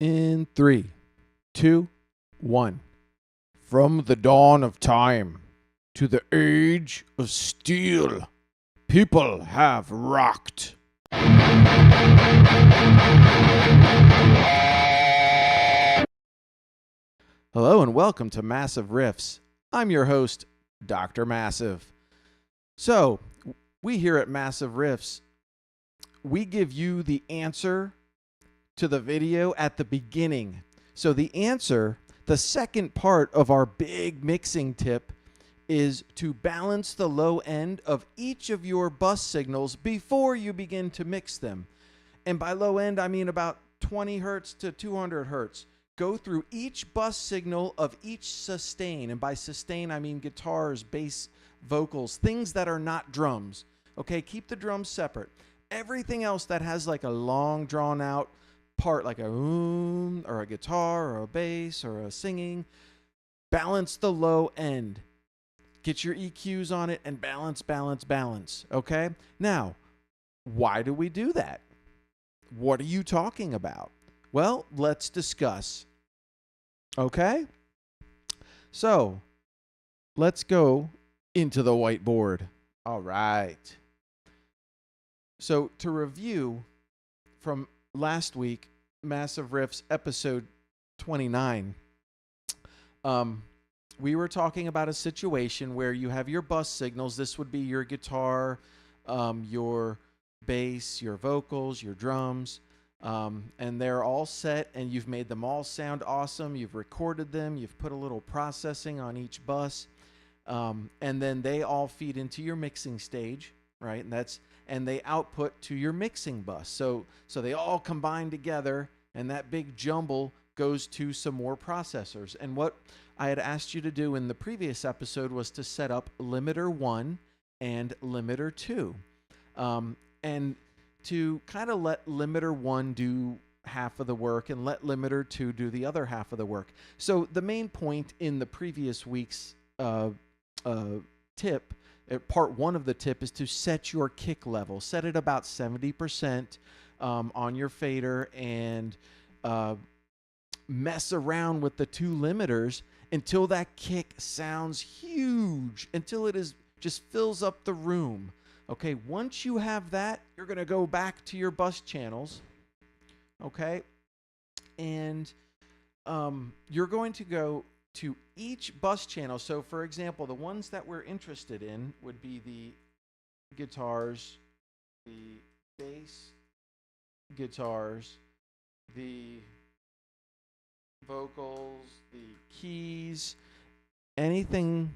In three, two, one. From the dawn of time to the age of steel, people have rocked. Hello and welcome to Massive Riffs. I'm your host, Dr. Massive. So, we here at Massive Riffs, we give you the answer to the video at the beginning. So the answer, the second part of our big mixing tip, is to balance the low end of each of your bus signals before you begin to mix them. And by low end, I mean about 20 hertz to 200 hertz. Go through each bus signal of each sustain. And by sustain, I mean guitars, bass, vocals, things that are not drums. Okay, keep the drums separate. Everything else that has like a long drawn out part, like a or a guitar or a bass or a singing, balance the low end. Get your EQs on it and balance, balance, balance. Okay? Now, why do we do that? What are you talking about? Well, let's discuss. Okay? So, let's go into the whiteboard. All right. So, to review from last week, Massive Riffs episode 29, we were talking about a situation where you have your bus signals. This would be your guitar, your bass, your vocals, your drums, and they're all set, and you've made them all sound awesome. You've recorded them. You've put a little processing on each bus, and then they all feed into your mixing stage, right? And they output to your mixing bus. So they all combine together, and that big jumble goes to some more processors. And what I had asked you to do in the previous episode was to set up limiter 1 and limiter 2. And to kind of let limiter 1 do half of the work and let limiter 2 do the other half of the work. So the main point in the previous week's tip, part one of the tip, is to set your kick level. Set it about 70% on your fader and mess around with the two limiters until that kick sounds huge, until it is just fills up the room. Okay, once you have that, you're going to go back to your bus channels, okay? And you're going to go to each bus channel. So, for example, the ones that we're interested in would be the guitars, the bass guitars, the vocals, the keys, anything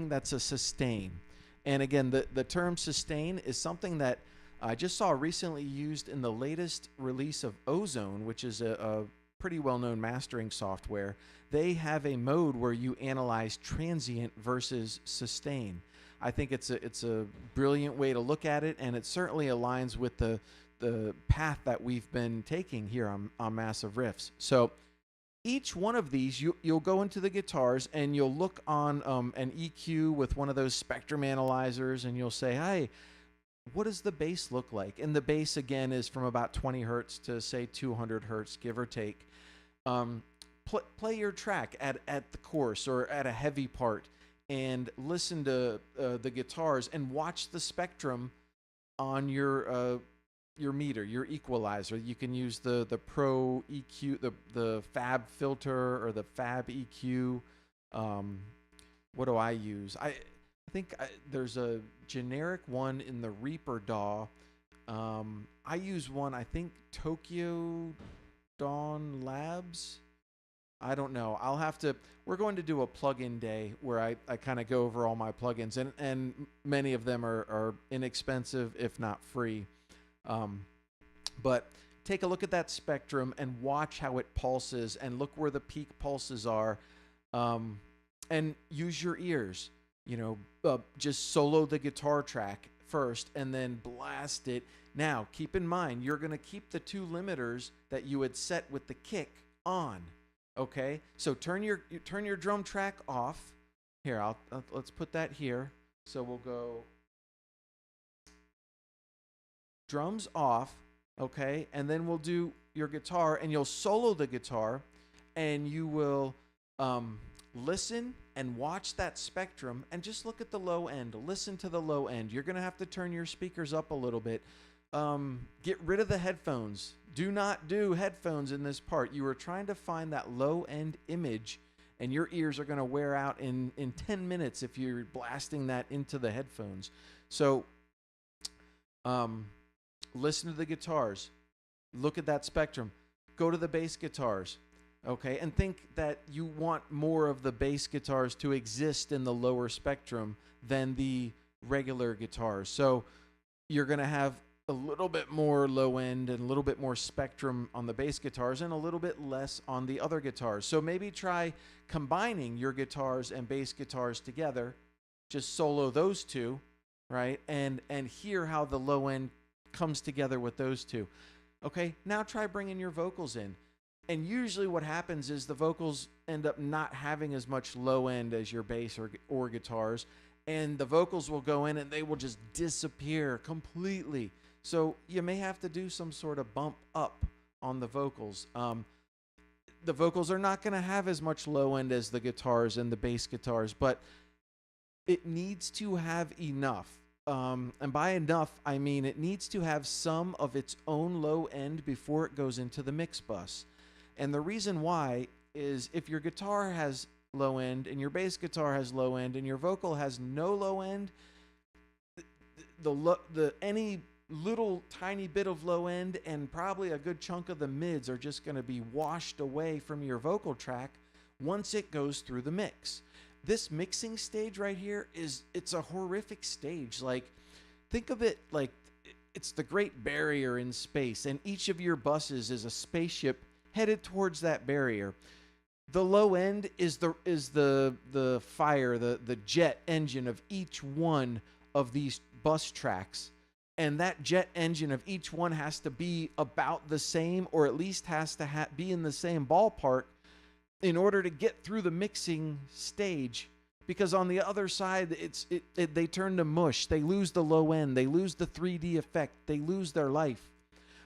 that's a sustain. And again, the term sustain is something that I just saw recently used in the latest release of Ozone, which is a pretty well-known mastering software. They have a mode where you analyze transient versus sustain. I think it's a brilliant way to look at it, and it certainly aligns with the path that we've been taking here on Massive Riffs. So each one of these, you'll go into the guitars and you'll look on an EQ with one of those spectrum analyzers, and you'll say, hey, what does the bass look like? And the bass, again, is from about 20 hertz to, say, 200 hertz, give or take. Play your track at the chorus or at a heavy part and listen to the guitars and watch the spectrum on your meter, your equalizer. You can use the Pro EQ, the Fab filter, or the Fab EQ. What do I use? I think there's a generic one in the Reaper DAW. I use one, I think Tokyo Dawn Labs. I don't know. We're going to do a plugin day where I kind of go over all my plugins, and many of them are inexpensive, if not free. But take a look at that spectrum and watch how it pulses, and look where the peak pulses are, and use your ears. Just solo the guitar track first and then blast it. Now, keep in mind, you're going to keep the two limiters that you had set with the kick on. Okay, so turn your drum track off. Here, let's put that here. So we'll go drums off, okay, and then we'll do your guitar and you'll solo the guitar, and you will listen and watch that spectrum and just look at the low end. Listen to the low end. You're going to have to turn your speakers up a little bit. Get rid of the headphones. Do not do headphones in this part. You are trying to find that low end image, and your ears are going to wear out in 10 minutes if you're blasting that into the headphones. So listen to the guitars. Look at that spectrum. Go to the bass guitars. Okay, and think that you want more of the bass guitars to exist in the lower spectrum than the regular guitars. So you're going to have a little bit more low end and a little bit more spectrum on the bass guitars and a little bit less on the other guitars. So maybe try combining your guitars and bass guitars together. Just solo those two, right? And hear how the low end comes together with those two. Okay, now try bringing your vocals in. And usually what happens is the vocals end up not having as much low end as your bass or guitars, and the vocals will go in and they will just disappear completely. So you may have to do some sort of bump up on the vocals. The vocals are not going to have as much low end as the guitars and the bass guitars, but it needs to have enough. And by enough, I mean it needs to have some of its own low end before it goes into the mix bus. And the reason why is if your guitar has low end and your bass guitar has low end and your vocal has no low end, any little tiny bit of low end and probably a good chunk of the mids are just going to be washed away from your vocal track once it goes through the mix. This mixing stage right here it's a horrific stage. Like, think of it like it's the Great Barrier in space, and each of your buses is a spaceship headed towards that barrier. The low end is the fire, the jet engine of each one of these bus tracks. And that jet engine of each one has to be about the same, or at least has to be in the same ballpark in order to get through the mixing stage. Because on the other side, they turn to mush. They lose the low end. They lose the 3D effect. They lose their life.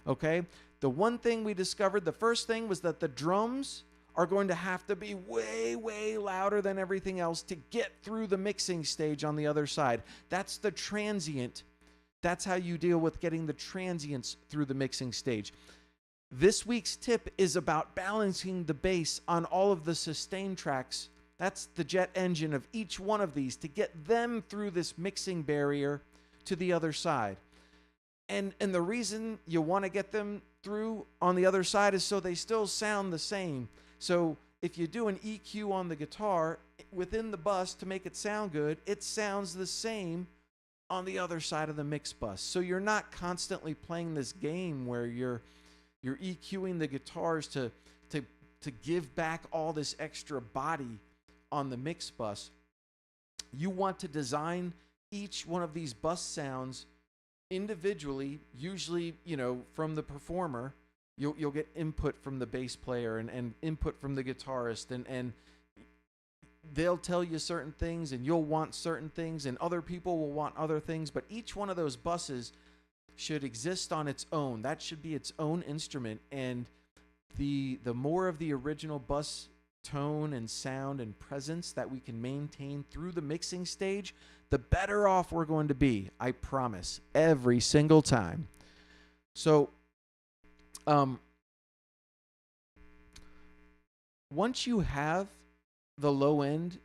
Okay? The one thing we discovered, the first thing, was that the drums are going to have to be way, way louder than everything else to get through the mixing stage on the other side. That's the transient. That's how you deal with getting the transients through the mixing stage. This week's tip is about balancing the bass on all of the sustain tracks. That's the jet engine of each one of these to get them through this mixing barrier to the other side. And the reason you want to get them through on the other side is so they still sound the same. So if you do an EQ on the guitar within the bus to make it sound good, it sounds the same on the other side of the mix bus. So you're not constantly playing this game where you're EQing the guitars to give back all this extra body on the mix bus. You want to design each one of these bus sounds individually, usually, from the performer. You'll get input from the bass player and input from the guitarist, and they'll tell you certain things, and you'll want certain things, and other people will want other things, but each one of those buses should exist on its own. That should be its own instrument, and the more of the original bus tone and sound and presence that we can maintain through the mixing stage, the better off we're going to be. I promise, every single time. So, once you have the low end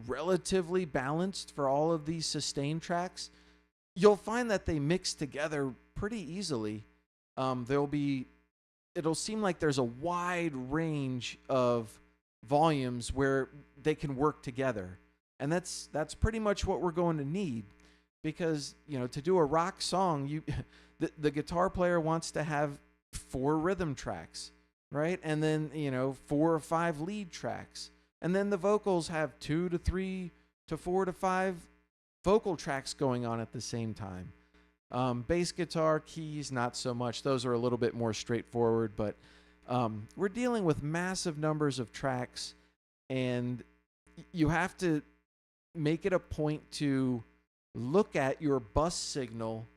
relatively balanced for all of these sustain tracks, you'll find that they mix together pretty easily. It'll seem like there's a wide range of volumes where they can work together. And that's pretty much what we're going to need, because, to do a rock song, the guitar player wants to have 4 rhythm tracks, right? And then, 4 or 5 lead tracks. And then the vocals have 2 to 3 to 4 to 5 vocal tracks going on at the same time. Bass guitar, keys, not so much. Those are a little bit more straightforward, but we're dealing with massive numbers of tracks, and you have to make it a point to look at your bus signal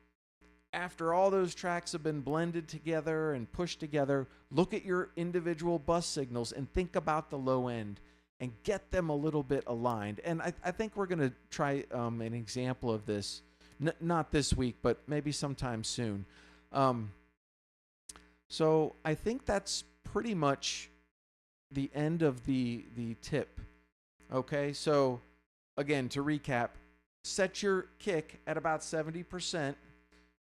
After all those tracks have been blended together and pushed together, look at your individual bus signals and think about the low end and get them a little bit aligned. And I think we're going to try an example of this, not this week, but maybe sometime soon. So I think that's pretty much the end of the tip. Okay, so again, to recap, set your kick at about 70%.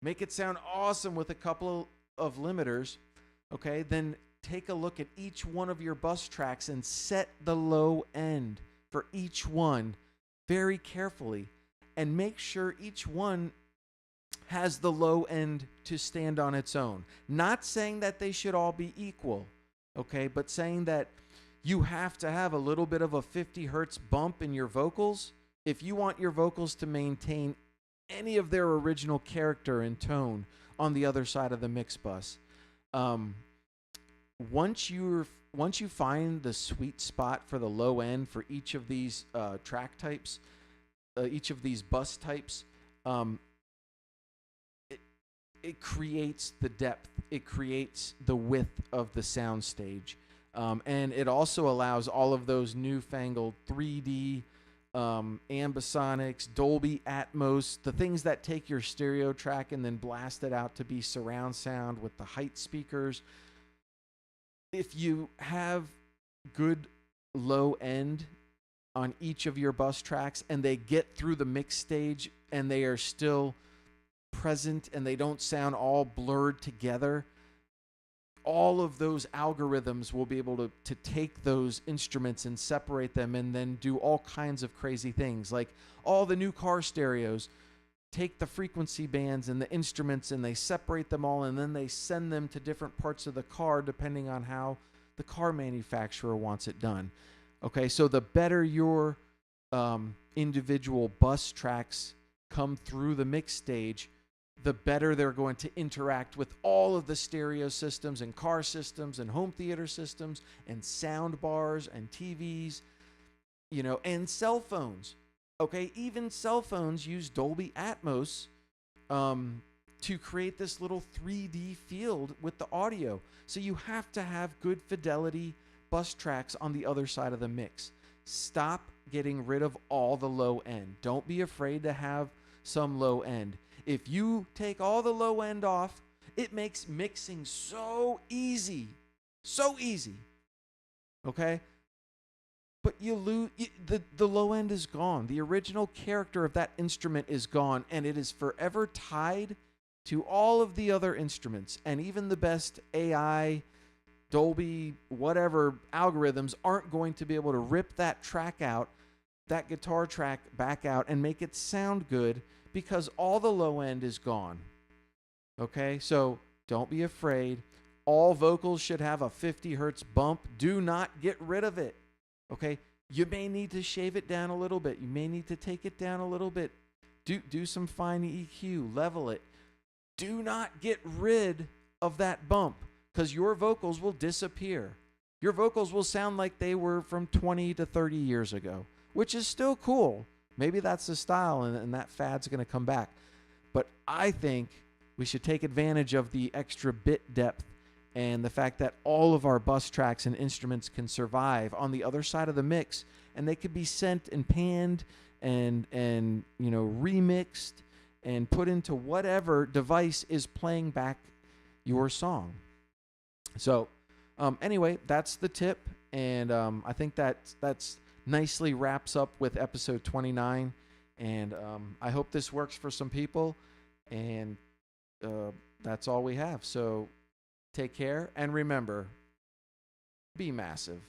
Make it sound awesome with a couple of limiters. Okay, then take a look at each one of your bus tracks and set the low end for each one very carefully. And make sure each one has the low end to stand on its own. Not saying that they should all be equal, okay, but saying that you have to have a little bit of a 50 hertz bump in your vocals if you want your vocals to maintain any of their original character and tone on the other side of the mix bus. Once you find the sweet spot for the low end for each of these track types, each of these bus types, it creates the depth, it creates the width of the sound stage, and it also allows all of those newfangled 3D ambisonics, Dolby Atmos, the things that take your stereo track and then blast it out to be surround sound with the height speakers. If you have good low end on each of your bus tracks and they get through the mix stage and they are still present and they don't sound all blurred together, all of those algorithms will be able to take those instruments and separate them and then do all kinds of crazy things. Like all the new car stereos take the frequency bands and the instruments and they separate them all and then they send them to different parts of the car depending on how the car manufacturer wants it done. Okay, so the better your individual bus tracks come through the mix stage, the better they're going to interact with all of the stereo systems and car systems and home theater systems and sound bars and TVs, and cell phones. Okay, even cell phones use Dolby Atmos to create this little 3D field with the audio. So you have to have good fidelity bus tracks on the other side of the mix. Stop getting rid of all the low end. Don't be afraid to have some low end. If you take all the low end off, it makes mixing so easy. So easy. Okay? But you lose, the low end is gone. The original character of that instrument is gone, and it is forever tied to all of the other instruments. And even the best AI, Dolby, whatever algorithms aren't going to be able to rip that track out, that guitar track back out, and make it sound good, because all the low end is gone. Okay, so don't be afraid. All vocals should have a 50 hertz bump. Do not get rid of it. Okay, you may need to shave it down a little bit. You may need to take it down a little bit. Do some fine EQ, level it. Do not get rid of that bump, because your vocals will disappear. Your vocals will sound like they were from 20 to 30 years ago, which is still cool. Maybe that's the style and that fad's going to come back. But I think we should take advantage of the extra bit depth and the fact that all of our bus tracks and instruments can survive on the other side of the mix, and they could be sent and panned and remixed and put into whatever device is playing back your song. So anyway, that's the tip, and I think that's nicely wraps up with episode 29, and I hope this works for some people, and that's all we have. So take care, and remember, be massive.